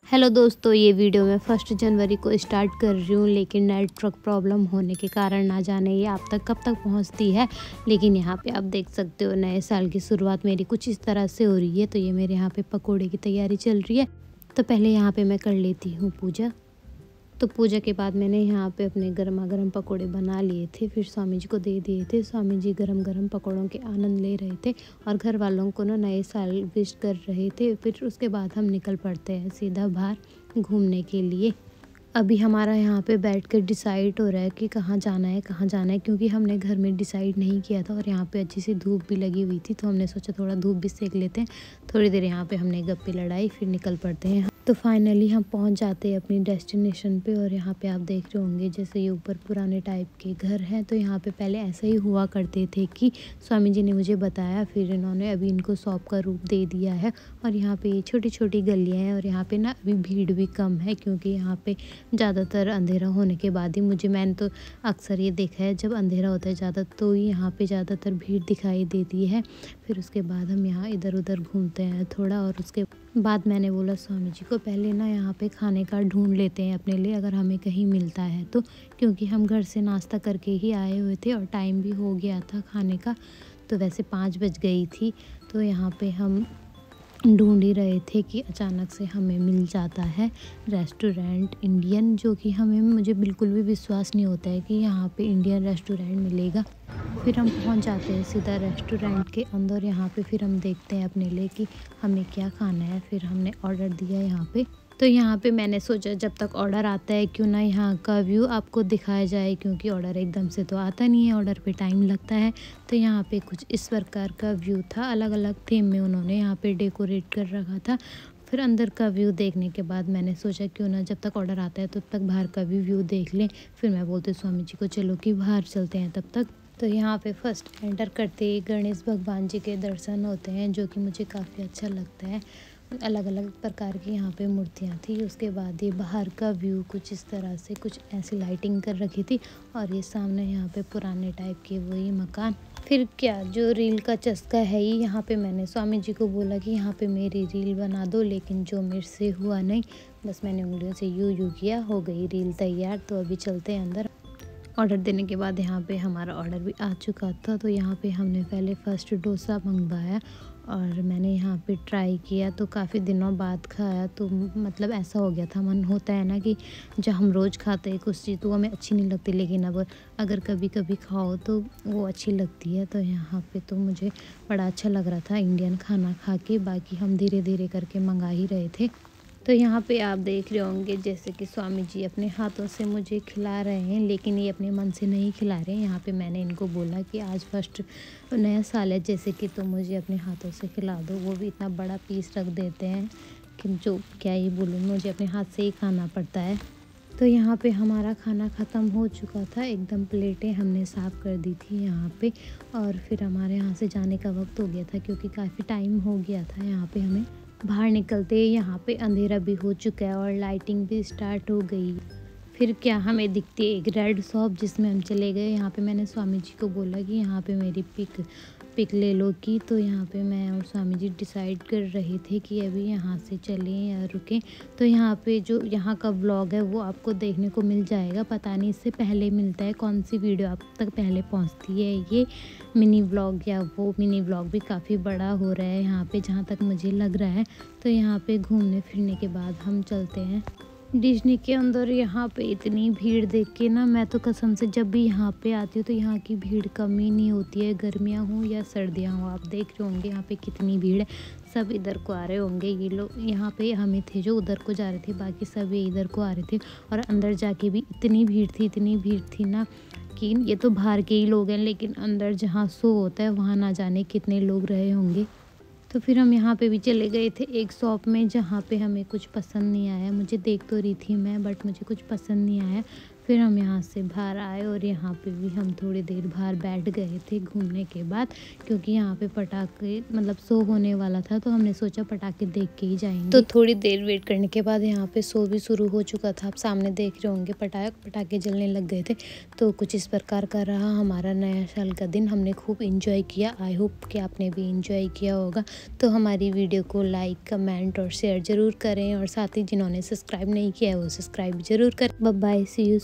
Hello दोस्तों, ये video मैं 1 जनवरी को स्टार्ट कर रही हूँ, लेकिन नेटवर्क प्रॉब्लम होने के कारण ना जाने ये आप तक कब तक पहुँचती है। लेकिन यहाँ पे आप देख सकते हो नए साल की शुरुआत मेरी कुछ इस तरह से हो रही है। तो ये मेरे यहाँ पे पकोड़े की तैयारी चल रही है। तो पहले यहाँ पे मैं कर लेती हूँ पूजा। तो पूजा के बाद मैंने यहाँ पे अपने गर्मा गर्म पकोड़े बना लिए थे, फिर स्वामी जी को दे दिए थे। स्वामी जी गरम गरम पकोड़ों के आनंद ले रहे थे और घर वालों को ना नए साल विश कर रहे थे। फिर उसके बाद हम निकल पड़ते हैं सीधा बाहर घूमने के लिए। अभी हमारा यहाँ पे बैठ कर डिसाइड हो रहा है कि कहाँ जाना है, क्योंकि हमने घर में डिसाइड नहीं किया था और यहाँ पे अच्छी सी धूप भी लगी हुई थी। तो हमने सोचा थोड़ा धूप भी सेक लेते हैं। थोड़ी देर यहाँ पे हमने गप्पे लड़ाई, फिर निकल पड़ते हैं। तो फाइनली हम पहुँच जाते हैं अपनी डेस्टिनेशन पे। और यहाँ पे आप देख रहे होंगे जैसे ये ऊपर पुराने टाइप के घर हैं। तो यहाँ पे पहले ऐसा ही हुआ करते थे कि स्वामी जी ने मुझे बताया, फिर इन्होंने अभी इनको शॉप का रूप दे दिया है। और यहाँ पे ये छोटी छोटी गलियाँ हैं और यहाँ पे ना अभी भीड़ भी कम है, क्योंकि यहाँ पे ज़्यादातर अंधेरा होने के बाद ही मैंने तो अक्सर ये देखा है, जब अंधेरा होता है ज़्यादा तो यहाँ पे ज़्यादातर भीड़ दिखाई देती है। फिर उसके बाद हम यहाँ इधर उधर घूमते हैं थोड़ा। और उसके बाद मैंने बोला स्वामी जी को पहले ना यहाँ पे खाने का ढूंढ लेते हैं अपने लिए, अगर हमें कहीं मिलता है तो, क्योंकि हम घर से नाश्ता करके ही आए हुए थे और टाइम भी हो गया था खाने का। तो वैसे 5 बज गई थी। तो यहाँ पे हम ढूंढ ही रहे थे कि अचानक से हमें मिल जाता है रेस्टोरेंट इंडियन, जो कि मुझे बिल्कुल भी विश्वास नहीं होता है कि यहाँ पे इंडियन रेस्टोरेंट मिलेगा। फिर हम पहुँच जाते हैं सीधा रेस्टोरेंट के अंदर। यहाँ पे फिर हम देखते हैं अपने लिए कि हमें क्या खाना है। फिर हमने ऑर्डर दिया यहाँ पे। तो यहाँ पे मैंने सोचा जब तक ऑर्डर आता है क्यों ना यहाँ का व्यू आपको दिखाया जाए, क्योंकि ऑर्डर एकदम से तो आता नहीं है, ऑर्डर पे टाइम लगता है। तो यहाँ पे कुछ इस प्रकार का व्यू था, अलग अलग थीम में उन्होंने यहाँ पे डेकोरेट कर रखा था। फिर अंदर का व्यू देखने के बाद मैंने सोचा क्यों ना जब तक ऑर्डर आता है तब तक बाहर का भी व्यू देख लें। फिर मैं बोलती स्वामी जी को चलो कि बाहर चलते हैं तब तक। तो यहाँ पे फर्स्ट एंटर करते ही गणेश भगवान जी के दर्शन होते हैं, जो कि मुझे काफ़ी अच्छा लगता है। अलग अलग प्रकार की यहाँ पे मूर्तियाँ थी। उसके बाद ये बाहर का व्यू कुछ इस तरह से, कुछ ऐसी लाइटिंग कर रखी थी। और ये सामने यहाँ पे पुराने टाइप के वही मकान। फिर क्या जो रील का चस्का है ही, यहाँ पे मैंने स्वामी जी को बोला कि यहाँ पे मेरी रील बना दो, लेकिन जो मेरे से हुआ नहीं। बस मैंने उंगलियों से यूँ किया, हो गई रील तैयार। तो अभी चलते हैं अंदर। ऑर्डर देने के बाद यहाँ पे हमारा ऑर्डर भी आ चुका था। तो यहाँ पे हमने पहले फर्स्ट डोसा मंगवाया और मैंने यहाँ पे ट्राई किया। तो काफ़ी दिनों बाद खाया, तो मतलब ऐसा हो गया था, मन होता है ना कि जब हम रोज़ खाते हैं कुछ चीज़ तो हमें अच्छी नहीं लगती, लेकिन अब अगर कभी कभी खाओ तो वो अच्छी लगती है। तो यहाँ पे तो मुझे बड़ा अच्छा लग रहा था इंडियन खाना खा के। बाकी हम धीरे धीरे करके मंगा ही रहे थे। तो यहाँ पे आप देख रहे होंगे जैसे कि स्वामी जी अपने हाथों से मुझे खिला रहे हैं, लेकिन ये अपने मन से नहीं खिला रहे हैं। यहाँ पे मैंने इनको बोला कि आज फर्स्ट नया साल है, जैसे कि तो मुझे अपने हाथों से खिला दो। वो भी इतना बड़ा पीस रख देते हैं कि जो क्या ही बोलूँ, मुझे अपने हाथ से ही खाना पड़ता है। तो यहाँ पे हमारा खाना ख़त्म हो चुका था एकदम, प्लेटें हमने साफ़ कर दी थी यहाँ पे। और फिर हमारे यहाँ से जाने का वक्त हो गया था, क्योंकि काफ़ी टाइम हो गया था यहाँ पे हमें। बाहर निकलते यहाँ पे अंधेरा भी हो चुका है और लाइटिंग भी स्टार्ट हो गई। फिर क्या हमें दिखती है एक रेड शॉप, जिसमें हम चले गए। यहाँ पे मैंने स्वामी जी को बोला कि यहाँ पे मेरी पिक ले लो की। तो यहाँ पे मैं और स्वामी जी डिसाइड कर रहे थे कि अभी यहाँ से चलें या रुकें। तो यहाँ पे जो यहाँ का व्लॉग है वो आपको देखने को मिल जाएगा। पता नहीं इससे पहले मिलता है, कौन सी वीडियो आप तक पहले पहुँचती है, ये मिनी व्लॉग या वो मिनी व्लॉग भी काफ़ी बड़ा हो रहा है यहाँ पे, जहाँ तक मुझे लग रहा है। तो यहाँ पे घूमने फिरने के बाद हम चलते हैं डिज्नी के अंदर। यहाँ पे इतनी भीड़ देख के ना मैं तो कसम से जब भी यहाँ पे आती हूँ तो यहाँ की भीड़ कम ही नहीं होती है, गर्मियाँ हों या सर्दियाँ हों। आप देख रहे होंगे यहाँ पे कितनी भीड़ है। सब इधर को आ रहे होंगे, ये लोग यहाँ पे हमें थे जो उधर को जा रहे थे, बाकी सब ये इधर को आ रहे थे। और अंदर जाके भी इतनी भीड़ थी ना कि ये तो बाहर के ही लोग हैं, लेकिन अंदर जहाँ शो होता है वहाँ ना जाने कितने लोग रहे होंगे। तो फिर हम यहाँ पे भी चले गए थे एक शॉप में, जहाँ पे हमें कुछ पसंद नहीं आया। मुझे देख तो रही थी मैं, बट मुझे कुछ पसंद नहीं आया। फिर हम यहाँ से बाहर आए और यहाँ पे भी हम थोड़ी देर बाहर बैठ गए थे घूमने के बाद, क्योंकि यहाँ पे पटाखे मतलब शो होने वाला था, तो हमने सोचा पटाखे देख के ही जाएंगे। तो थोड़ी देर वेट करने के बाद यहाँ पे शो भी शुरू हो चुका था। आप सामने देख रहे होंगे पटाखे जलने लग गए थे। तो कुछ इस प्रकार का रहा हमारा नया साल का दिन। हमने खूब इंजॉय किया। आई होप कि आपने भी इंजॉय किया होगा। तो हमारी वीडियो को लाइक, कमेंट और शेयर ज़रूर करें, और साथ ही जिन्होंने सब्सक्राइब नहीं किया है वो सब्सक्राइब ज़रूर करें। Bye bye, see you.